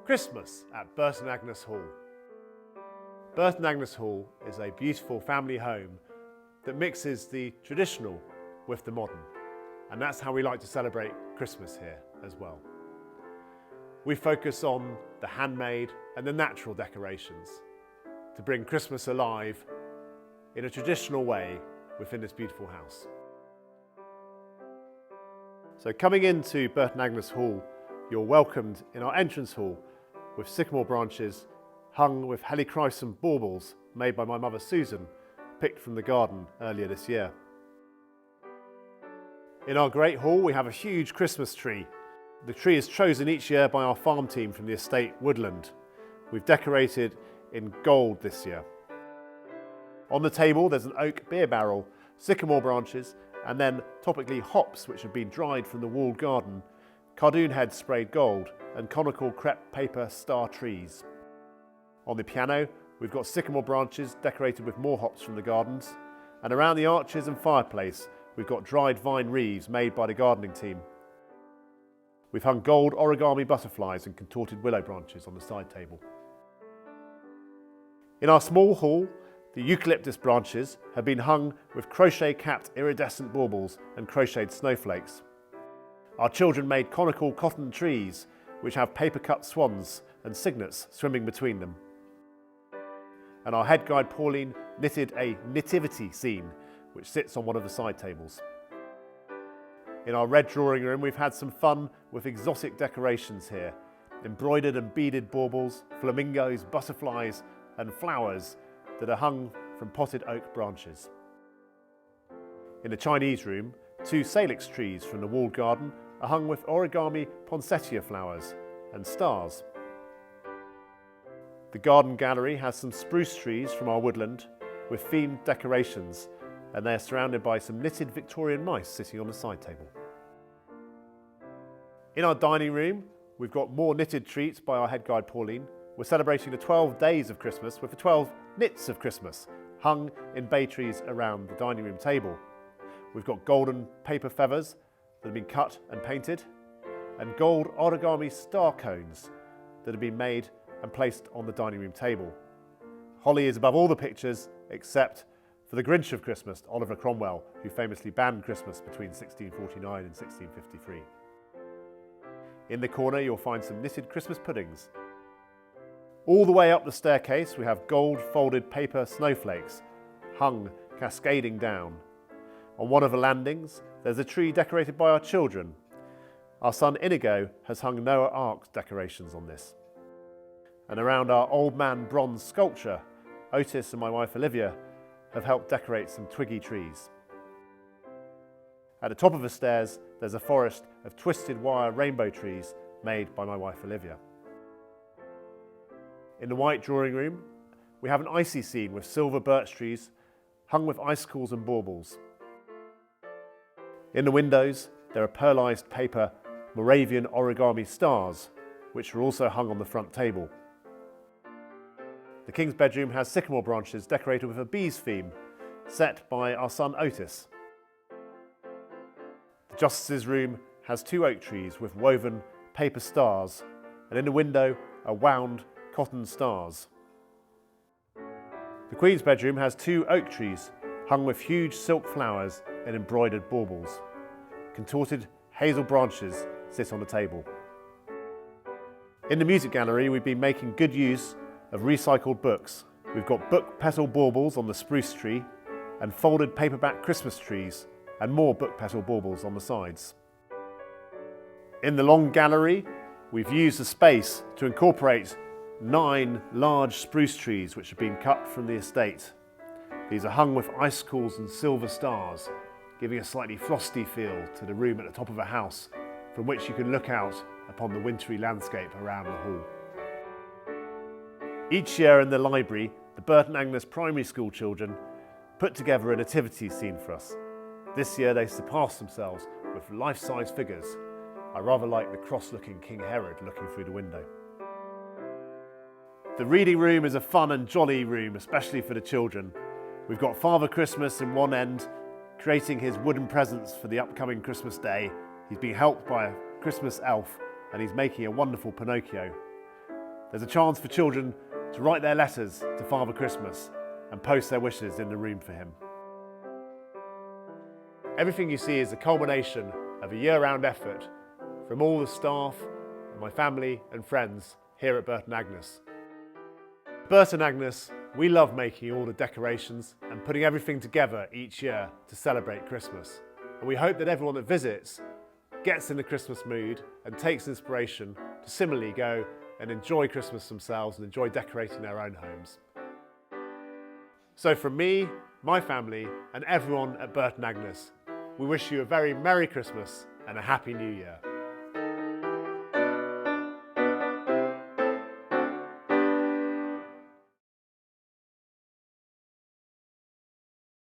Christmas at Burton Agnes Hall. Burton Agnes Hall is a beautiful family home that mixes the traditional with the modern, and that's how we like to celebrate Christmas here as well. We focus on the handmade and the natural decorations to bring Christmas alive in a traditional way within this beautiful house. So coming into Burton Agnes Hall, you're welcomed in our entrance hall with sycamore branches hung with helichrysum baubles made by my mother Susan, picked from the garden earlier this year. In our great hall we have a huge Christmas tree. The tree is chosen each year by our farm team from the estate Woodland. We've decorated in gold this year. On the table there's an oak beer barrel, sycamore branches, and then topically hops which have been dried from the walled garden, cardoon heads sprayed gold, and conical crepe paper star trees. On the piano we've got sycamore branches decorated with more hops from the gardens, and around the arches and fireplace we've got dried vine wreaths made by the gardening team. We've hung gold origami butterflies and contorted willow branches on the side table. In our small hall, the eucalyptus branches have been hung with crochet-capped iridescent baubles and crocheted snowflakes. Our children made conical cotton trees which have paper-cut swans and cygnets swimming between them. And our head guide Pauline knitted a nativity scene which sits on one of the side tables. In our red drawing room we've had some fun with exotic decorations here. Embroidered and beaded baubles, flamingos, butterflies and flowers that are hung from potted oak branches. In the Chinese room, 2 salix trees from the walled garden are hung with origami poinsettia flowers and stars. The garden gallery has some spruce trees from our woodland with themed decorations, and they are surrounded by some knitted Victorian mice sitting on the side table. In our dining room, we've got more knitted treats by our head guide Pauline. We're celebrating the 12 days of Christmas with the 12 knits of Christmas hung in bay trees around the dining room table. We've got golden paper feathers that have been cut and painted, and gold origami star cones that have been made and placed on the dining room table. Holly is above all the pictures except for the Grinch of Christmas, Oliver Cromwell, who famously banned Christmas between 1649 and 1653. In the corner you'll find some knitted Christmas puddings. All the way up the staircase we have gold folded paper snowflakes hung cascading down. On one of the landings there's a tree decorated by our children. Our son Inigo has hung Noah Ark decorations on this. And around our old man bronze sculpture, Otis and my wife Olivia have helped decorate some twiggy trees. At the top of the stairs there's a forest of twisted wire rainbow trees made by my wife Olivia. In the white drawing room we have an icy scene with silver birch trees hung with icicles and baubles. In the windows there are pearlized paper Moravian origami stars which are also hung on the front table. The King's bedroom has sycamore branches decorated with a bees theme set by our son Otis. The Justice's room has 2 oak trees with woven paper stars, and in the window are wound cotton stars. The Queen's bedroom has 2 oak trees hung with huge silk flowers and embroidered baubles. Contorted hazel branches sit on the table. In the music gallery we've been making good use of recycled books. We've got book petal baubles on the spruce tree and folded paperback Christmas trees and more book petal baubles on the sides. In the long gallery we've used the space to incorporate 9 large spruce trees which have been cut from the estate. These are hung with icicles and silver stars, giving a slightly frosty feel to the room at the top of a house from which you can look out upon the wintry landscape around the hall. Each year in the library, the Burton Agnes primary school children put together a nativity scene for us. This year they surpassed themselves with life-size figures. I rather like the cross-looking King Herod looking through the window. The reading room is a fun and jolly room, especially for the children. We've got Father Christmas in one end, creating his wooden presents for the upcoming Christmas day. He's being helped by a Christmas elf and he's making a wonderful Pinocchio. There's a chance for children to write their letters to Father Christmas and post their wishes in the room for him. Everything you see is a culmination of a year-round effort from all the staff and my family and friends here at Burton Agnes. Burton Agnes, we love making all the decorations and putting everything together each year to celebrate Christmas. And we hope that everyone that visits gets in the Christmas mood and takes inspiration to similarly go and enjoy Christmas themselves and enjoy decorating their own homes. So from me, my family and everyone at Burton Agnes, we wish you a very Merry Christmas and a Happy New Year.